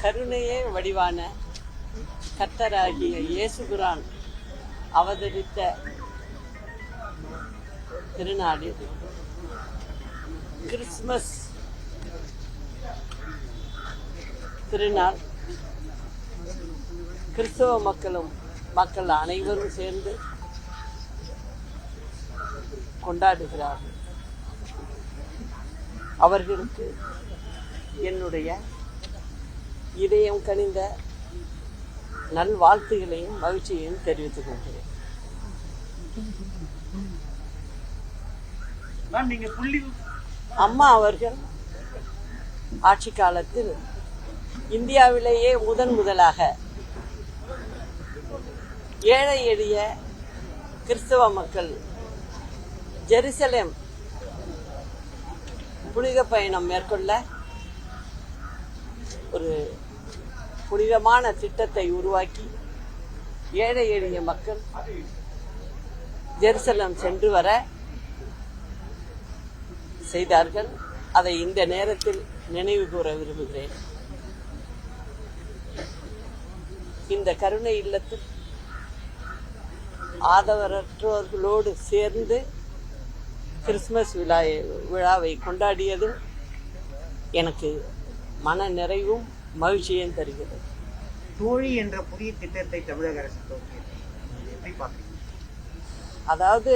கருணையே வடிவான கர்த்தராகிய இயேசுபிரான் அவதரித்த திருநாளில் கிறிஸ்துமஸ் திருநாள் கிறிஸ்தவ மக்கள் அனைவரும் சேர்ந்து கொண்டாடுகிறார்கள். அவர்களுக்கு என்னுடைய இதயம் கனிந்த நல்வாழ்த்துகளையும் மகிழ்ச்சியையும் தெரிவித்துக் கொள்கிறேன். அம்மா அவர்கள் ஆட்சி காலத்தில் இந்தியாவிலேயே முதலாக ஏழை எளிய கிறிஸ்தவ மக்கள் ஜெருசலேம் புனித பயணம் மேற்கொள்ள ஒரு புனிதமான திட்டத்தை உருவாக்கி ஏழை எளிய மக்கள் ஜெருசலேம் சென்று வர செய்தார்கள். அதை இந்த நேரத்தில் நினைவு கூற விரும்புகிறேன். இந்த கருணை இல்லத்தில் ஆதரவற்றோர்களோடு சேர்ந்து கிறிஸ்துமஸ் விழாவை கொண்டாடியது எனக்கு மன நிறைவும் மகிழ்ச்சியும் தருகிறது. தோழி என்ற புதிய திட்டத்தை தமிழக அரசு எப்படி பார்க்கிறீங்க? அதாவது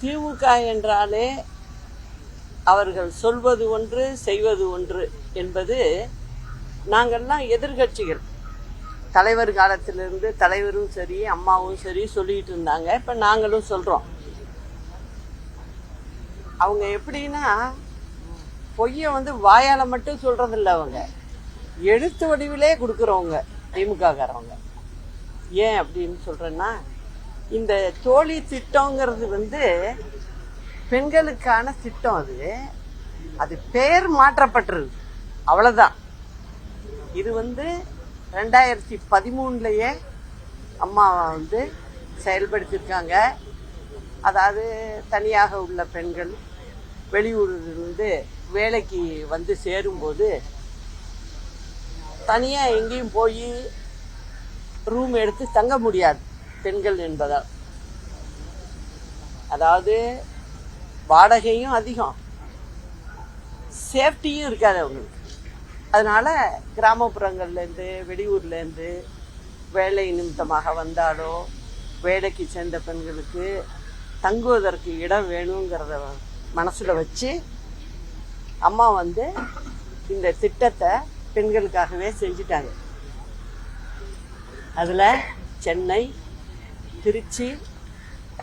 திமுக என்றாலே அவர்கள் சொல்வது ஒன்று செய்வது ஒன்று என்பது, நாங்கள்லாம் எதிர்கட்சிகள். தலைவர் காலத்திலிருந்து தலைவரும் சரி அம்மாவும் சரி சொல்லிட்டு இருந்தாங்க. இப்ப நாங்களும் சொல்றோம். அவங்க எப்படின்னா பொய்ய வாயால மட்டும் சொல்றதில்ல, அவங்க எழுத்து வடிவிலே கொடுக்கறவங்க திமுக காரவங்க. ஏன் அப்படின்னு சொல்றேன்னா, இந்த தோழி திட்டங்கிறது பெண்களுக்கான திட்டம். அது பெயர் மாற்றப்பட்டிருக்கு, அவ்வளவுதான். இது 2013 அம்மா செயல்படுத்தியிருக்காங்க. அதாவது தனியாக உள்ள பெண்கள் வெளியூரிலிருந்து வேலைக்கு சேரும்போது தனியா எங்கேயும் போய் ரூம் எடுத்து தங்க முடியாது பெண்கள் என்பதால். அதாவது வாடகையும் அதிகம், சேஃப்டியும் இருக்காது அவங்களுக்கு. அதனால கிராமப்புறங்கள்லேருந்து வெளியூர்லேருந்து வேலை நிமித்தமாக வந்தாலோ வேலைக்கு சேர்ந்த பெண்களுக்கு தங்குவதற்கு இடம் வேணுங்கிறத மனசுல வச்சு அம்மா இந்த திட்டத்தை பெண்களுக்காகவே செஞ்சிட்டாங்க. அதுல சென்னை, திருச்சி,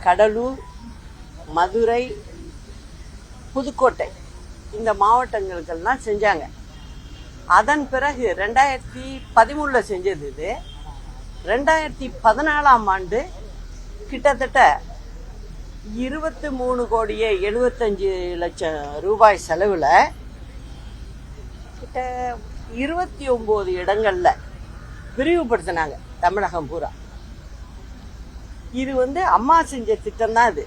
கடலூர், மதுரை, புதுக்கோட்டை இந்த மாவட்டங்களுக்கெல்லாம் செஞ்சாங்க. அதன் பிறகு 2013 செஞ்சது. இது 2014 ஆண்டு கிட்டத்தட்ட 23,75,00,000 ரூபாய் செலவுல கிட்ட 29 இடங்கள்ல விரிவுபடுத்தினாங்க தமிழகம் பூரா. இது அம்மா செஞ்ச திட்டம் தான். இது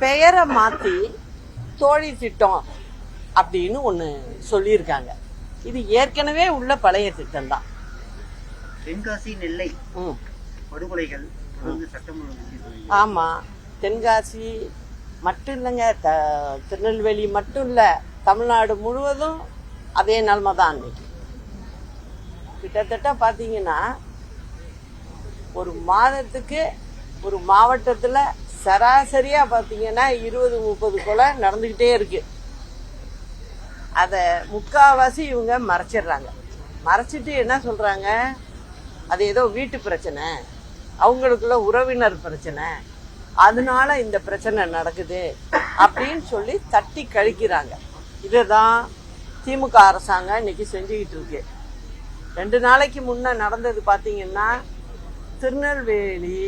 பெயரை மாத்தி தோழி திட்டம் அப்படின்னு ஒண்ணு சொல்லியிருக்காங்க. இது ஏற்கனவே உள்ள பழைய திட்டம் தான். தென்காசி, நெல்லை படுகொலைகள் ஆமா, தென்காசி மட்டும் இல்லைங்க, திருநெல்வேலி மட்டும் இல்ல, தமிழ்நாடு முழுவதும் அதே நிலைமை தான். அன்னைக்கு கிட்டத்தட்ட பாத்தீங்கன்னா ஒரு மாதத்துக்கு ஒரு மாவட்டத்துல சராசரியா பாத்தீங்கன்னா 20-30 கொலை நடந்துகிட்டே இருக்கு. அத முக்காவாசி இவங்க மறைச்சிடுறாங்க. மறைச்சிட்டு என்ன சொல்றாங்க, அது ஏதோ வீட்டு பிரச்சனை, அவங்களுக்குள்ள உறவினர் பிரச்சனை, அதனால இந்த பிரச்சனை நடக்குது அப்படின்னு சொல்லி தட்டி கழிக்கிறாங்க. இதுதான் திமுக அரசாங்கம் இன்னைக்கு செஞ்சுக்கிட்டு இருக்கு. 2 நாளைக்கு முன்ன நடந்தது பாத்தீங்கன்னா திருநெல்வேலி,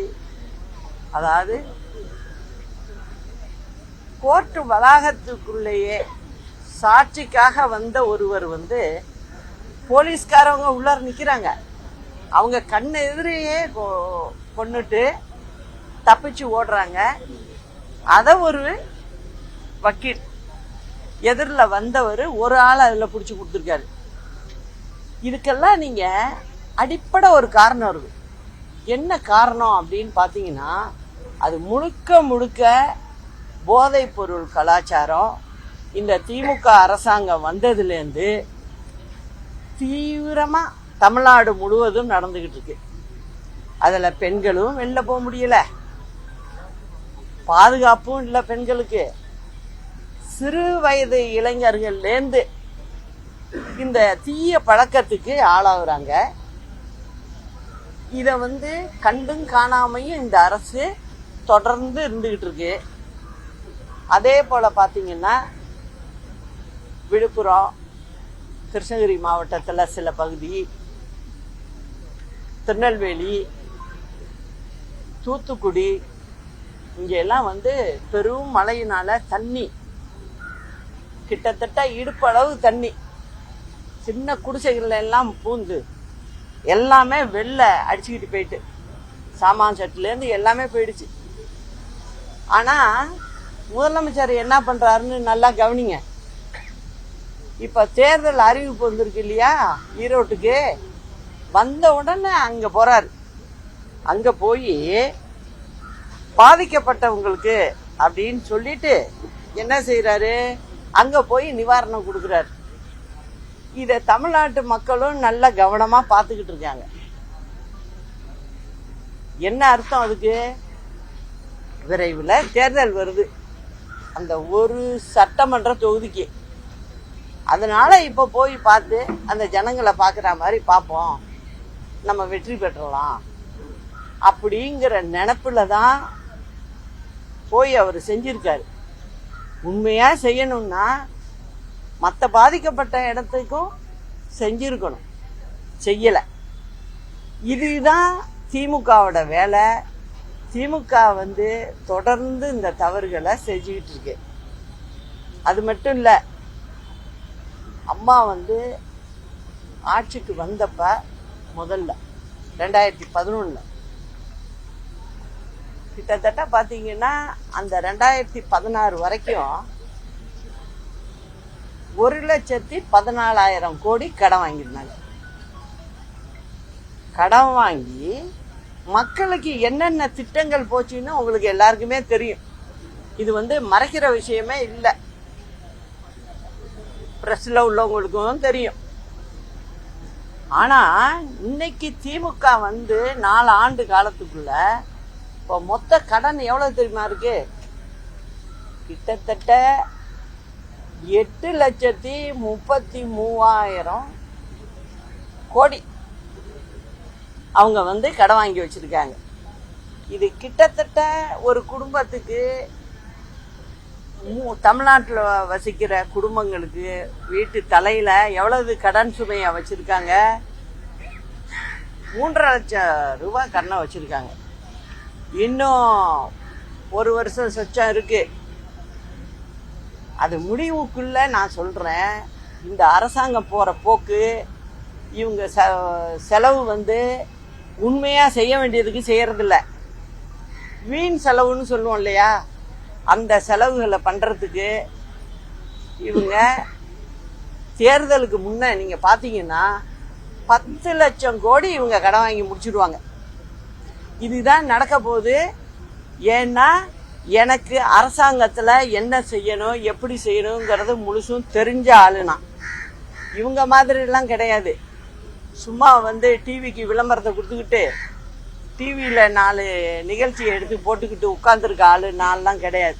அதாவது கோர்ட்டு வளாகத்துக்குள்ளேயே சாட்சிக்காக வந்த ஒருவர் போலீஸ்காரவங்க உள்ளார நிக்கிறாங்க. அவங்க கண்ணு எதிரையே கொன்னுட்டு தப்பிச்சு ஓடுறாங்க. அத ஒரு வக்கீல் எதிரில் வந்தவர் ஒரு ஆள் அதுல புடிச்சு கொடுத்துருக்காரு. இதுக்கெல்லாம் நீங்க அடிப்படை ஒரு காரணம் இருக்கு. என்ன காரணம் அப்படின்னு பாத்தீங்கன்னா, அது முழுக்க முழுக்க போதைப் பொருள் கலாச்சாரம் இந்த திமுக அரசாங்கம் வந்ததுலேருந்து தீவிரமா தமிழ்நாடு முழுவதும் நடந்துகிட்டு இருக்கு. அதுல பெண்களும் வெளில போக முடியல, பாதுகாப்பும் இல்லை பெண்களுக்கு. சிறு வயது இளைஞர்கள்லேருந்து இந்த தீய பழக்கத்துக்கு ஆளாகுறாங்க. இதை கண்டும் காணாமையும் இந்த அரசு தொடர்ந்து இருந்துகிட்டு இருக்கு. அதே போல பாத்தீங்கன்னா விழுப்புரம், கிருஷ்ணகிரி மாவட்டத்தில் சில பகுதி, திருநெல்வேலி, தூத்துக்குடி, இங்கெல்லாம் பெரும் மழையினால தண்ணி கிட்டத்தட்ட இடுப்பளவு தண்ணி, சின்ன குடிசைகள் எல்லாம் பூந்து எல்லாமே வெளில அடிச்சுக்கிட்டு போயிட்டு, சாமான் செட்டுலேருந்து எல்லாமே போயிடுச்சு. ஆனா முதலமைச்சர் என்ன பண்றாருன்னு நல்லா கவனிங்க. இப்ப தேர்தல் அறிவிப்பு வந்திருக்கு இல்லையா, ஈரோட்டுக்கு வந்த உடனே அங்க போறாரு. அங்க போய் பாதிக்கப்பட்டவங்களுக்கு அப்படின்னு சொல்லிட்டு என்ன செய்யறாரு, அங்க போய் நிவாரணம் கொடுக்கறாரு. இத தமிழ்நாட்டு மக்களும் நல்ல கவனமா பாத்துக்கிட்டு இருக்காங்க. என்ன அர்த்தம் அதுக்கு? விரைவில் தேர்தல் வருது அந்த ஒரு சட்டமன்ற தொகுதிக்கு. அதனால இப்ப போய் பார்த்து அந்த ஜனங்களை பாக்குற மாதிரி பார்ப்போம், நம்ம வெற்றி பெற்றலாம் அப்படிங்கிற நினைப்புல தான் போய் அவர் செஞ்சிருக்காரு. உண்மையா செய்யணும்னா மற்ற பாதிக்கப்பட்ட இடத்துக்கும் செஞ்சிருக்கணும், செய்யல. இதுதான் திமுகவோட வேலை. திமுக தொடர்ந்து இந்த தவறுகளை செஞ்சுக்கிட்டு இருக்கு. அது மட்டும் இல்ல, அம்மா ஆட்சிக்கு வந்தப்ப முதல்ல 2011 கிட்டத்தட்ட பாத்தீங்கன்னா அந்த 2016 வரைக்கும் 1,14,000 கோடி கடன் வாங்கியிருந்தாங்க. கடன் வாங்கி மக்களுக்கு என்னென்ன திட்டங்கள் போச்சுன்னு உங்களுக்கு எல்லாருக்குமே தெரியும். இது மறைக்கிற விஷயமே இல்லை, பிரஸ்ல உள்ளவங்களுக்கும் தெரியும். ஆனா இன்னைக்கு திமுக 4 ஆண்டு காலத்துக்குள்ள இப்போ மொத்த கடன் எவ்வளவு தெரியுமா இருக்கு? கிட்டத்தட்ட 8,33,000 கோடி அவங்க கடன் வாங்கி வச்சிருக்காங்க. இது கிட்டத்தட்ட ஒரு குடும்பத்துக்கு, தமிழ்நாட்டில் வசிக்கிற குடும்பங்களுக்கு வீட்டு தலையில எவ்வளவு கடன் சுமையா வச்சிருக்காங்க? 3,5 லட்சம் ரூபாய் கடனை வச்சிருக்காங்க. இன்னும் 1 வருஷம் சொச்சம் இருக்கு. அது முடிவுக்குள்ள நான் சொல்றேன், இந்த அரசாங்கம் போற போக்கு, இவங்க செலவு உண்மையா செய்ய வேண்டியதுக்கு செய்யறதில்ல, வீண் செலவுன்னு சொல்லுவோம் இல்லையா, அந்த செலவுகளை பண்றதுக்கு இவங்க தேர்தலுக்கு முன்ன நீங்க பாத்தீங்கன்னா 10 லட்சம் கோடி இவங்க கடன் வாங்கி முடிச்சிடுவாங்க. இதுதான் நடக்க போகுது. ஏன்னா எனக்கு அரசாங்கத்துல என்ன செய்யணும், எப்படி செய்யணுங்கிறது முழுசும் தெரிஞ்ச ஆளுனா. இவங்க மாதிரி எல்லாம் கிடையாது. சும்மா டிவிக்கு விளம்பரத்தை கொடுத்துக்கிட்டு டிவியில 4 நிகழ்ச்சியை எடுத்து போட்டுக்கிட்டு உட்கார்ந்துருக்க ஆளு நான்லாம் கிடையாது.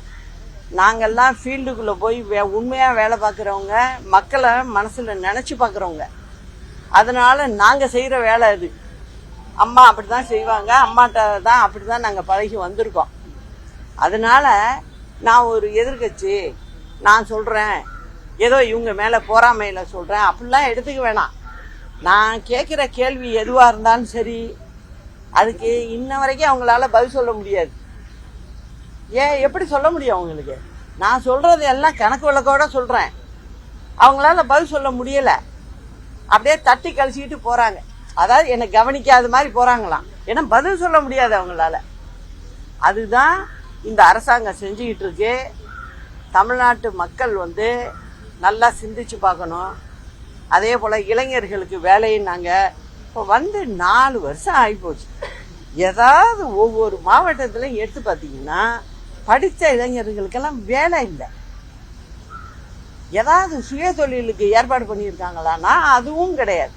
நாங்கெல்லாம் ஃபீல்டுக்குள்ள போய் உண்மையா வேலை பார்க்குறவங்க, மக்களை மனசுல நினைச்சு பார்க்குறவங்க. அதனால நாங்க செய்யற வேலை அது. அம்மா அப்படிதான் செய்வாங்க, அம்மாட்ட தான் அப்படிதான் நாங்க பழகி வந்திருக்கோம். அதனால நான் ஒரு எதிர்கட்சி, நான் சொல்றேன் ஏதோ இவங்க மேல பொறாமையில சொல்றேன் அப்படிலாம் எடுத்துக்க வேணாம். நான் கேட்கிற கேள்வி எதுவா இருந்தாலும் சரி, அதுக்கு இன்ன வரைக்கும் அவங்களால பதில் சொல்ல முடியாது. ஏன், எப்படி சொல்ல முடியும் அவங்களுக்கு? நான் சொல்றது எல்லாம் கணக்கு விளக்கோட சொல்றேன். அவங்களால பதில் சொல்ல முடியல, அப்படியே தட்டி கழிச்சுக்கிட்டு போறாங்க. அதாவது என்னை கவனிக்காத மாதிரி போறாங்களாம். ஏன்னா பதில் சொல்ல முடியாது அவங்களால. அதுதான் இந்த அரசாங்கம் செஞ்சுக்கிட்டு இருக்கு. தமிழ்நாட்டு மக்கள் நல்லா சிந்திச்சு பார்க்கணும். அதே போல் இளைஞர்களுக்கு வேலையும் நாங்கள் இப்போ வந்து 4 வருஷம் ஆகிப்போச்சு. ஏதாவது ஒவ்வொரு மாவட்டத்திலையும் எடுத்து பார்த்தீங்கன்னா படித்த இளைஞர்களுக்கெல்லாம் வேலை இல்லை. ஏதாவது சுய தொழிலுக்கு ஏற்பாடு பண்ணியிருக்காங்களான்னா அதுவும் கிடையாது.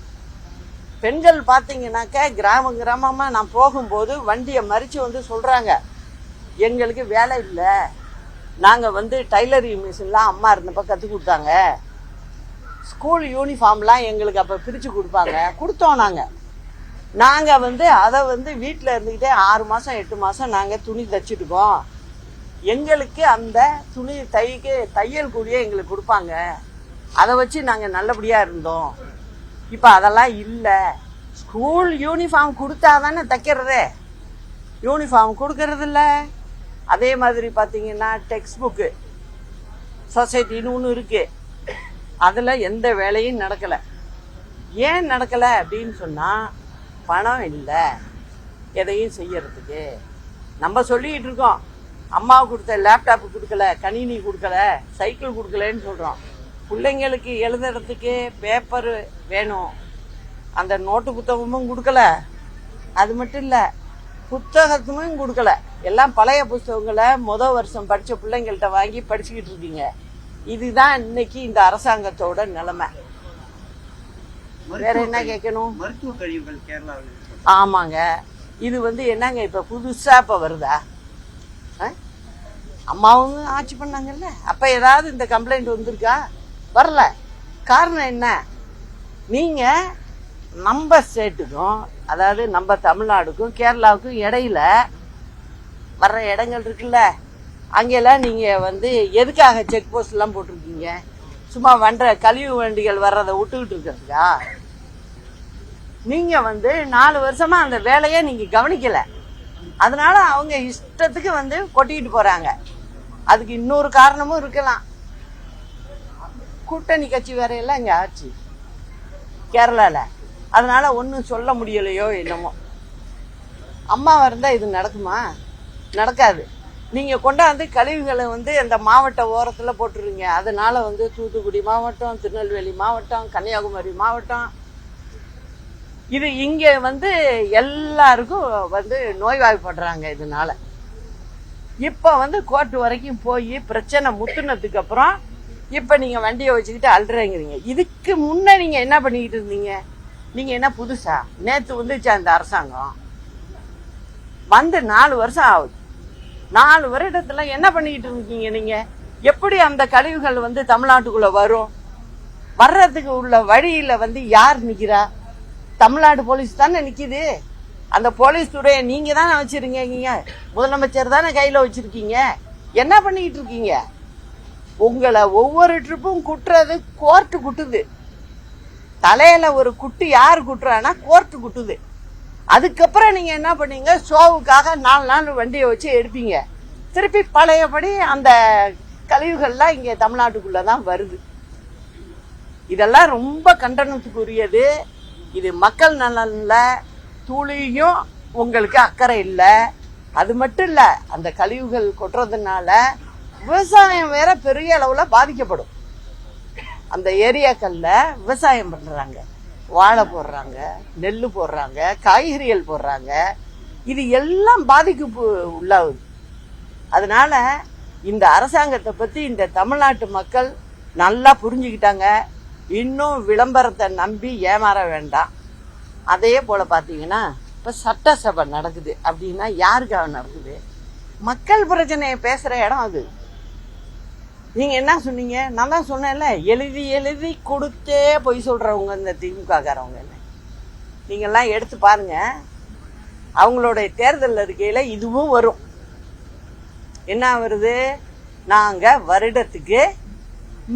பெண்கள் பார்த்தீங்கன்னாக்கா கிராமமாக நான் போகும்போது வண்டியை மறித்து வந்து சொல்கிறாங்க, எங்களுக்கு வேலை இல்லை, நாங்கள் வந்து டைலரிங் மிஷின்லாம் அம்மா இருந்தப்போ கற்றுக் கொடுத்தாங்க, ஸ்கூல் யூனிஃபார்ம்லாம் எங்களுக்கு அப்போ பிரித்து கொடுத்தோம். நாங்கள் வந்து அதை வந்து வீட்டில் இருந்துக்கிட்டே 6 மாதம் 8 மாதம் நாங்கள் துணி தைச்சிட்டுக்கோம், எங்களுக்கு அந்த துணி தையல் கூலியே எங்களுக்கு கொடுப்பாங்க, அதை வச்சு நாங்கள் நல்லபடியாக இருந்தோம். இப்போ அதெல்லாம் இல்லை. ஸ்கூல் யூனிஃபார்ம் கொடுத்தா தானே தைக்கிறதே, யூனிஃபார்ம் கொடுக்கறதில்ல. அதே மாதிரி பார்த்தீங்கன்னா டெக்ஸ்ட் புக்கு சொசைட்டின்னு ஒன்று இருக்குது, அதில் எந்த வேலையும் நடக்கலை. ஏன் நடக்கலை அப்படின்னு சொன்னால் பணம் இல்லை எதையும் செய்யறதுக்கு. நம்ம சொல்லிக்கிட்டு இருக்கோம், அம்மாவுக்கு கொடுத்த லேப்டாப்பு கொடுக்கல, கணினி கொடுக்கல, சைக்கிள் கொடுக்கலன்னு சொல்கிறோம். பிள்ளைங்களுக்கு எழுதுறதுக்கு பேப்பர் வேணும், அந்த நோட்டு புத்தகமும் கொடுக்கல. அது மட்டும் இல்லை, புத்தகத்துமே கொடுக்கல. எல்லாம் பழைய புத்தகங்களை வருஷம் படித்த பிள்ளைங்கள்ட்ட வாங்கி படிச்சுக்கிட்டு இருக்கீங்க. இதுதான் இன்னைக்கு இந்த அரசாங்கத்தோட நிலைமை. வேற என்ன கேட்கணும்? மருத்துவ கழிவுகள் கேரளாவில். ஆமாங்க, இது வந்து என்னங்க இப்ப புதுசா இப்ப வருதா? அம்மாவும் ஆட்சி பண்ணாங்கல்ல, அப்ப ஏதாவது இந்த கம்ப்ளைண்ட் வந்திருக்கா? வரல. காரணம் என்ன? நீங்க நம்ம ஸ்டேட்டுக்கும், அதாவது நம்ம தமிழ்நாடுக்கும் கேரளாவுக்கும் இடையில வர்ற இடங்கள் இருக்குல்ல, அங்கெல்லாம் நீங்க வந்து எதுக்காக செக் போஸ்ட் எல்லாம் போட்டிருக்கீங்க? சும்மா கழிவு வண்டிகள் வர்றதை விட்டுக்கிட்டு இருக்கிறதுக்கா? நீங்க வந்து 4 வருஷமா அந்த வேலையை நீங்க கவனிக்கல, அதனால அவங்க இஷ்டத்துக்கு வந்து கொட்டிக்கிட்டு போறாங்க. அதுக்கு இன்னொரு காரணமும் இருக்கலாம். கூட்டணி கட்சி வேறையெல்லாம் இங்க ஆச்சு கேரளால, அதனால ஒன்றும் சொல்ல முடியலையோ என்னமோ. அம்மாவா இருந்தா இது நடக்குமா? நடக்காது. நீங்க கொண்டாந்து கழிவுகளை வந்து அந்த மாவட்ட ஓரத்துல போட்டுருங்க. அதனால வந்து தூத்துக்குடி மாவட்டம், திருநெல்வேலி மாவட்டம், கன்னியாகுமரி மாவட்டம், இது இங்க வந்து எல்லாருக்கும் வந்து நோய்வாய்ப்படுறாங்க இதனால. இப்ப வந்து கோர்ட்டு வரைக்கும் போய் பிரச்சனை முத்துனதுக்கு அப்புறம் இப்ப நீங்க வண்டியை வச்சுக்கிட்டு அல்றீங்க. இதுக்கு முன்ன நீங்க என்ன பண்ணிக்கிட்டு இருந்தீங்க? நீங்க என்ன புதுசா? நேத்து வந்துச்சு அந்த அரசாங்கம் வந்து 4 வருஷம் ஆகுது. 4 வருடத்துல என்ன பண்ணிக்கிட்டு இருக்கீங்க நீங்க? எப்படி அந்த கழிவுகள் வந்து தமிழ்நாட்டுக்குள்ள வரும்? வர்றதுக்கு உள்ள வழியில வந்து யார் நிக்கிறா? தமிழ்நாடு போலீஸ் தானே நிக்குது. அந்த போலீஸ் துறையை நீங்க தானே வச்சிருக்கீங்க, முதலமைச்சர் தானே கையில வச்சிருக்கீங்க. என்ன பண்ணிக்கிட்டு இருக்கீங்க? உங்களை ஒவ்வொரு ட்ரிப்பும் குட்டுறது கோர்ட்டு குட்டுது. தலையில ஒரு குட்டு யாரு குட்டுறான்னா கோர்ட்டு குட்டுது. அதுக்கப்புறம் நீங்க என்ன பண்ணீங்க? ஷோவுக்காக 4 நாள் வண்டியை வச்சு எடுப்பீங்க. திருப்பி பழையபடி அந்த கழிவுகள்லாம் இங்க தமிழ்நாட்டுக்குள்ளதான் வருது. இதெல்லாம் ரொம்ப கண்டனத்துக்குரியது. இது மக்கள் நலன்ல துளியும் உங்களுக்கு அக்கறை இல்லை. அது மட்டும் இல்ல, அந்த கழிவுகள் கொட்டுறதுனால விவசாயம் வேற பெரிய அளவுல பாதிக்கப்படும். அந்த ஏரியாக்கள்ல விவசாயம் பண்றாங்க, வாழை போடுறாங்க, நெல் போடுறாங்க, காய்கறிகள் போடுறாங்க, இது எல்லாம் பாதிப்பு உள்ளாகுது. அதனால இந்த அரசாங்கத்தை பத்தி இந்த தமிழ்நாட்டு மக்கள் நல்லா புரிஞ்சுக்கிட்டாங்க. இன்னும் விளம்பரத்தை நம்பி ஏமாற வேண்டாம். அதே போல பாத்தீங்கன்னா இப்ப சட்டசபை நடக்குது அப்படின்னா யாருக்காக நடக்குது? மக்கள் பிரச்சனையை பேசுற இடம் அது. நீங்க என்ன சொன்னீங்க? நான் தான் சொன்னேன்ல, எழுதி எழுதி கொடுத்தே பொய் சொல்றவங்க இந்த திமுக காரவங்க. நீங்க எல்லாம் எடுத்து பாருங்க, அவங்களுடைய தேர்தல் அறிக்கையில இதுவும் வரும். என்ன வருது? நாங்க வருடத்துக்கு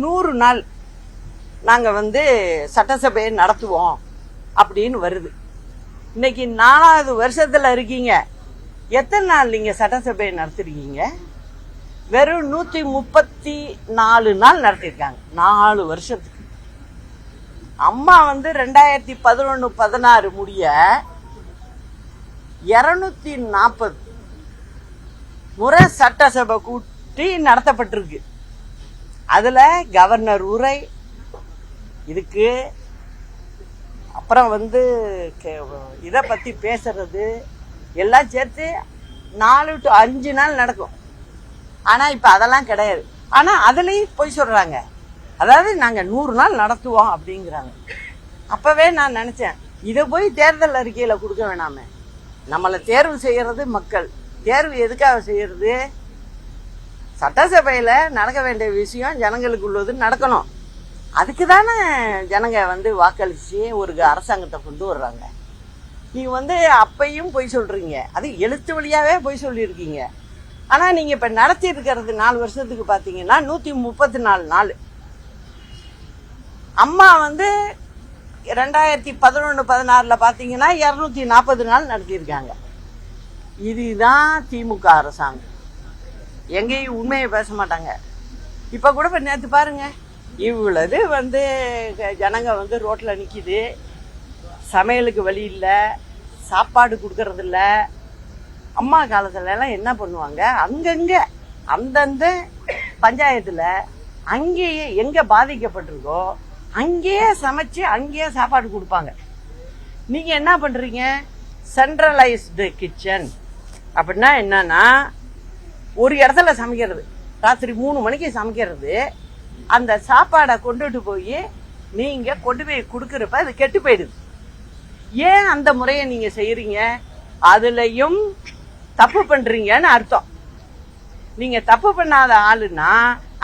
100 நாள் நாங்க வந்து சட்டசபையை நடத்துவோம் அப்படின்னு வருது. இன்னைக்கு 4வது வருஷத்துல இருக்கீங்க. எத்தனை நாள் நீங்க சட்டசபையை நடத்திருக்கீங்க? வெறும் 134 நாள் நடத்திருக்காங்க 4 வருஷத்துக்கு. அம்மா வந்து 2011-16 முடிய 240 முறை சட்டசபை கூட்டி நடத்தப்பட்டிருக்கு. அதுல கவர்னர் உரை, இதுக்கு அப்புறம் வந்து இதை பத்தி பேசுறது எல்லாம் சேர்த்து 4 to 5 நாள் நடக்கும். ஆனா இப்ப அதெல்லாம் கிடையாது. ஆனா அதுலயும் போய் சொல்றாங்க, அதாவது நாங்க 100 நாள் நடத்துவோம் அப்படிங்கிறாங்க. அப்பவே நான் நினைச்சேன், இதை போய் தேர்தல் அறிக்கையில கொடுக்க வேணாமே. நம்மளை தேர்வு செய்யறது மக்கள். தேர்வு எதுக்காக செய்யறது? சட்டசபையில நடக்க வேண்டிய விஷயம் ஜனங்களுக்கு உள்ளது நடக்கணும். அதுக்கு தானே ஜனங்க வந்து வாக்களிச்சு ஒரு அரசாங்கத்தை கொண்டு வர்றாங்க. நீங்க வந்து அப்பையும் போய் சொல்றீங்க, அது எழுத்து வழியாவே போய் சொல்லியிருக்கீங்க. ஆனா நீங்க இப்ப நடத்தி இருக்கிறது 4 வருஷத்துக்கு பாத்தீங்கன்னா 134 நாள். அம்மா வந்து 2011-16 பாத்தீங்கன்னா 240 நாள் நடத்தியிருக்காங்க. இதுதான் திமுக அரசாங்கம். எங்கேயும் உண்மையை பேச மாட்டாங்க. இப்ப கூட இப்ப நேத்து பாருங்க, இவ்வளவு வந்து ஜனங்க வந்து ரோட்ல நிக்குது, சமையலுக்கு வழி இல்ல, சாப்பாடு கொடுக்கறது இல்ல. அம்மா காலத்துல எல்லாம் என்ன பண்ணுவாங்க, அங்கங்க அந்தந்த பஞ்சாயத்துல அங்கேயே எங்க பாதிக்கப்பட்டிருக்கோ அங்கேயே சமைச்சு அங்கேயே சாப்பாடு கொடுப்பாங்க. நீங்க என்ன பண்றீங்க, சென்ட்ரலைஸ்டு கிச்சன் அப்படின்னா என்னன்னா, ஒரு இடத்துல சமைக்கிறது, ராத்திரி 3 மணிக்கு சமைக்கிறது, அந்த சாப்பாடை கொண்டுட்டு போய் நீங்க கொண்டு போய் கொடுக்கறப்ப அது கெட்டு போயிடுது. ஏன் அந்த முறையை நீங்க செய்யறீங்க? அதுலயும் தப்பு பண்றீங்கன்னு அர்த்தம். நீங்க தப்பு பண்ணாத ஆளுன்னா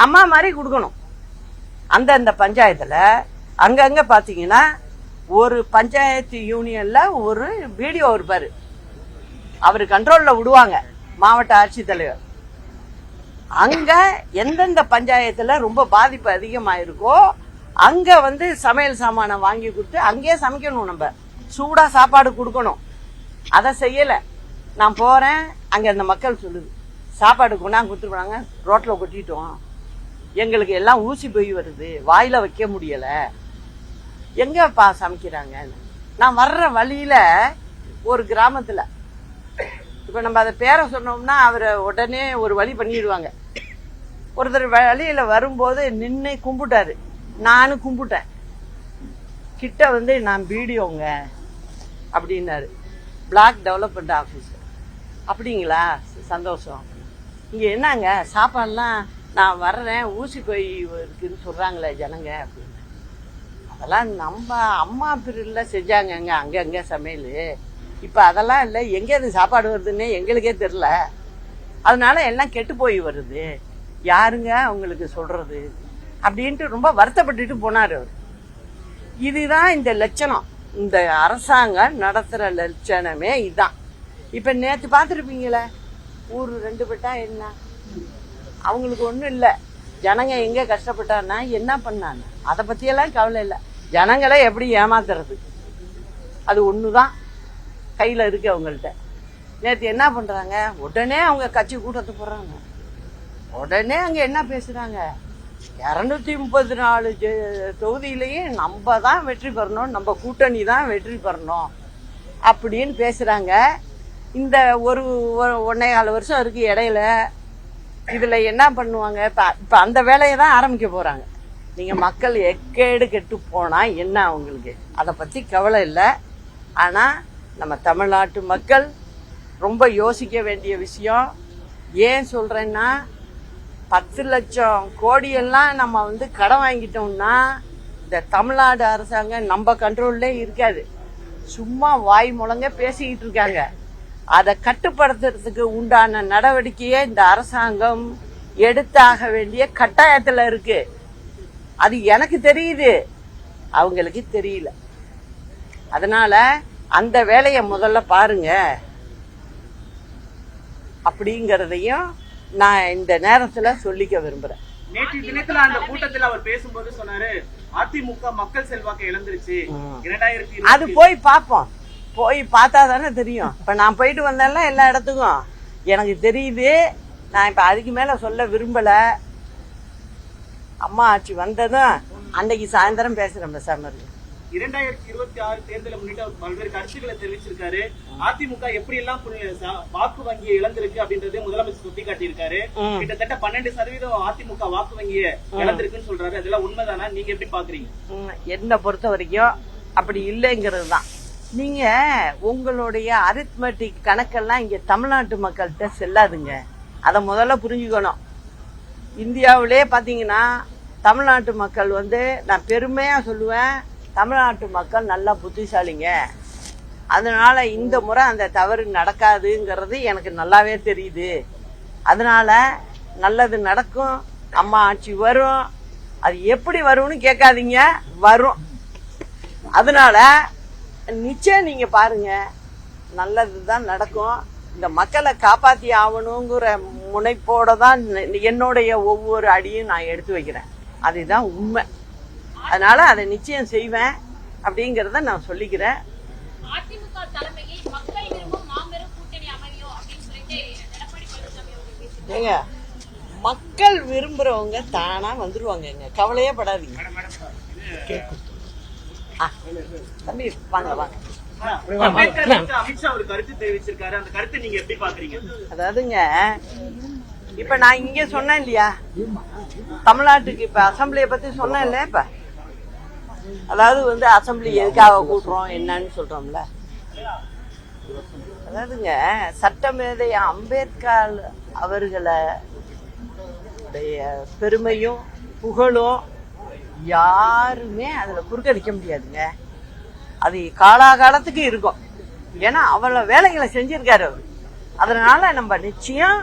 அம்மா மாதிரி கொடுக்கணும். அந்தந்த பஞ்சாயத்துல அங்கங்க பாத்தீங்கன்னா ஒரு பஞ்சாயத்து யூனியன்ல ஒரு வீடியோ இருப்பாரு, அவரு கண்ட்ரோல்ல விடுவாங்க மாவட்ட ஆட்சித்தலைவர். அங்க எந்தெந்த பஞ்சாயத்துல ரொம்ப பாதிப்பு அதிகமாயிருக்கோ அங்க வந்து சமையல் சாமானை வாங்கி கொடுத்து அங்கேயே சமைக்கணும். நம்ம சூடா சாப்பாடு கொடுக்கணும். அதை செய்யல. நான் போறேன், அங்க அந்த மக்கள் சொல்லுது, சாப்பாடு கொண்டாந்து கொடுத்துருவாங்க, ரோட்ல கொட்டிட்டோம், எங்களுக்கு எல்லாம் ஊசி போய் வருது, வாயில வைக்க முடியல, எங்கப்பா சமைக்கிறாங்க. நான் வர்ற வழியில ஒரு கிராமத்துல, இப்ப நம்ம அதை பேரை சொன்னோம்னா அவரை உடனே ஒரு வழி பண்ணிடுவாங்க. ஒருத்தர் வழியில வரும்போது நின்று கும்பிட்டாரு, நானும் கும்பிட்டேன். கிட்ட வந்து நான் வீடியோங்க அப்படின்னாரு, பிளாக் டெவலப்மெண்ட் ஆஃபீஸர். அப்படிங்களா, சந்தோஷம். இங்க என்னங்க சாப்பாடுலாம் நான் வர்றேன், ஊசி போய் இருக்குன்னு சொல்றாங்களே ஜனங்க அப்படின்னு. அதெல்லாம் நம்ம அம்மா பிரிவுல செஞ்சாங்கங்க அங்கங்க சமையல். இப்ப அதெல்லாம் இல்லை, எங்க அது சாப்பாடு வருதுன்னு எங்களுக்கே தெரியல, அதனால எல்லாம் கெட்டு போய் வருது, யாருங்க அவங்களுக்கு சொல்றது அப்படின்ட்டு ரொம்ப வருத்தப்பட்டுட்டு போனாரு அவர். இதுதான் இந்த லட்சணம், இந்த அரசாங்கம் நடத்துற லட்சணமே இதுதான். இப்ப நேத்து பாத்துருப்பீங்களே, ஊரு 2 பட்டா என்ன, அவங்களுக்கு ஒண்ணும் இல்ல, ஜனங்க எங்க கஷ்டப்பட்டான்னா என்ன பண்ணாங்க அதை பத்தியெல்லாம் கவலை இல்லை. ஜனங்களை எப்படி ஏமாத்துறது, அது ஒண்ணுதான் கையில இருக்கு அவங்கள்ட்ட. நேத்து என்ன பண்றாங்க, உடனே அவங்க கட்சி கூட்டத்தை போடுறாங்க, உடனே அங்க என்ன பேசுறாங்க, 234 தொகுதியிலேயே நம்ம தான் வெற்றி பெறணும், நம்ம கூட்டணி தான் வெற்றி பெறணும் அப்படின்னு பேசுறாங்க. இந்த ஒரு 1.25 வருஷம் இருக்கு இடையில, இதுல என்ன பண்ணுவாங்க, இப்ப அந்த வேலையை தான் ஆரம்பிக்க போறாங்க. நீங்க மக்கள் எக்கேடு கெட்டு போனா என்ன அவங்களுக்கு அதை பத்தி கவலை இல்லை. ஆனா நம்ம தமிழ்நாட்டு மக்கள் ரொம்ப யோசிக்க வேண்டிய விஷயம். ஏன் சொல்றேன்னா, 10 லட்சம் கோடியெல்லாம் நம்ம வந்து கடன் வாங்கிட்டோம்னா இந்த தமிழ்நாடு அரசாங்கம் நம்ம கண்ட்ரோல்லே இருக்காது. சும்மா வாய் முழங்க பேசிக்கிட்டு இருக்காங்க. அதை கட்டுப்படுத்துறதுக்கு உண்டான நடவடிக்கையை இந்த அரசாங்கம் எடுத்தாக வேண்டிய கட்டாயத்துல இருக்கு. அது எனக்கு தெரியுது, அவங்களுக்கு தெரியல. அதனால அந்த வேலையை முதல்ல பாருங்க அப்படிங்கறதையும் நான் இந்த நேரத்துல சொல்லிக்க விரும்புறேன். நேற்று தினத்துல அந்த கூட்டத்தில் அவர் பேசும்போது சொன்னாரு, அதிமுக மக்கள் செல்வாக்கு இழந்துருச்சு. 2020 அது போய் பார்ப்போம், போய் பார்த்தா தானே தெரியும். இப்ப நான் போயிட்டு வந்தேன்ல எல்லா இடத்துக்கும், எனக்கு தெரியுது. நான் இப்ப அதுக்கு மேல சொல்ல விரும்பல. அம்மா ஆட்சி வந்ததும் அன்னைக்கு சாயந்தரம் பேசுறேன் பேசாம இருக்கு. 2026 தேர்தலை முன்னிட்டு அவர் பல்வேறு கருத்துக்களை தெரிவிச்சிருக்காரு. அதிமுக எப்படி எல்லாம் வாக்கு வங்கியை இழந்திருக்கு அப்படின்றதே முதலமைச்சர் சுட்டி காட்டியிருக்காரு. கிட்டத்தட்ட 12% அதிமுக வாக்கு வங்கியை இழந்திருக்குன்னு சொல்றாரு. அதெல்லாம் உண்மைதானா, நீங்க எப்படி பாக்குறீங்க? என்னை பொறுத்த வரைக்கும் அப்படி இல்லைங்கிறது தான். நீங்க உங்களுடைய அரித்மெட்டிக் கணக்கெல்லாம் இங்க தமிழ்நாட்டு மக்கள்கிட்ட செல்லாதுங்க. அதை முதல்ல புரிஞ்சுக்கணும். இந்தியாவிலே பாத்தீங்கன்னா தமிழ்நாட்டு மக்கள் நான் பெருமையா சொல்லுவேன், தமிழ்நாட்டு மக்கள் நல்லா புத்திசாலிங்க. அதனால இந்த முறை அந்த தவறு நடக்காதுங்கிறது எனக்கு நல்லாவே தெரியுது. அதனால நல்லது நடக்கும், அம்மா ஆட்சி வரும். அது எப்படி வரும்னு கேட்காதீங்க, வரும். அதனால நிச்சயம் நீங்க பாருங்க, நல்லதுதான் நடக்கும். இந்த மக்களை காப்பாத்தி ஆகணுங்கிற முனைப்போட தான் என்னுடைய ஒவ்வொரு அடியும் நான் எடுத்து வைக்கிறேன். அதுதான் உண்மை. அதனால அதை நிச்சயம் செய்வேன் அப்படிங்கறத நான் சொல்லிக்கிறேன். அதிமுக தலைமையை மக்கள் விரும்பும் மாபெரும் கூட்டணி அமையும் அப்படின்னு சொல்லிட்டு எடப்பாடி பழனிசாமி அவர்கள் பேசினார். ஏங்க, மக்கள் விரும்புறவங்க தானா வந்துருவாங்க, கவலையே படாதீங்க. தம்பி வாங்க வாங்க. அமித்ஷா ஒரு கருத்து தெரிவிச்சிருக்காரு, அந்த கருத்தை நீங்க எப்படி பாக்குறீங்க? அதாவதுங்க, இப்ப நான் இங்க சொன்னேன் இல்லையா, தமிழ்நாட்டுக்கு இப்ப அசம்பிளியை பத்தி சொன்னேன் இல்ல. இப்ப அதாவது அசம்பிளி எதுக்காக கூட்டுறோம் என்னன்னு சொல்றோம்ல. அதாவதுங்க, சட்டமேதை அம்பேத்கர் அவர்களை பெருமையும் புகழும் யாருமே அதுல குறுக்கடிக்க முடியாதுங்க. அது காலாகாலத்துக்கு இருக்கும். ஏன்னா அவள வேலைகளை செஞ்சிருக்காரு அவரு. அதனால நம்ம நிச்சயம்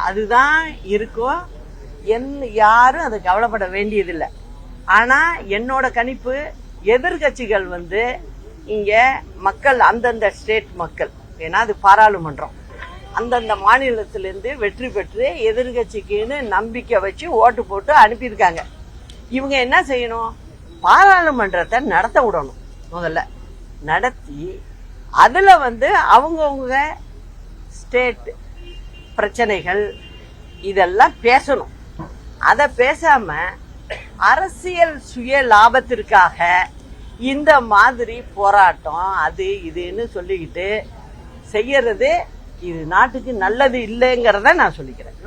அதுதான் இருக்கும். யாரும் அது கவலைப்பட வேண்டியதில்லை. ஆனா என்னோட கணிப்பு, எதிர்கட்சிகள் இங்க மக்கள், அந்தந்த ஸ்டேட் மக்கள், ஏன்னா அது பாராளுமன்றம், அந்தந்த மாநிலத்திலிருந்து வெற்றி பெற்று எதிர்கட்சிக்குன்னு நம்பிக்கை வச்சு ஓட்டு போட்டு அனுப்பியிருக்காங்க. இவங்க என்ன செய்யணும், பாராளுமன்றத்தை நடத்த விடணும். முதல்ல நடத்தி அதுல அவங்கவுங்க ஸ்டேட் பிரச்சனைகள் இதெல்லாம் பேசணும். அத பேசாம அரசியல் சுய லாபத்திற்காக இந்த மாதிரி போராட்டம் அது இதுன்னு சொல்லிக்கிட்டு செய்யறது இது நாட்டுக்கு நல்லது இல்லைங்கிறத நான் சொல்லிக்கிறேன்.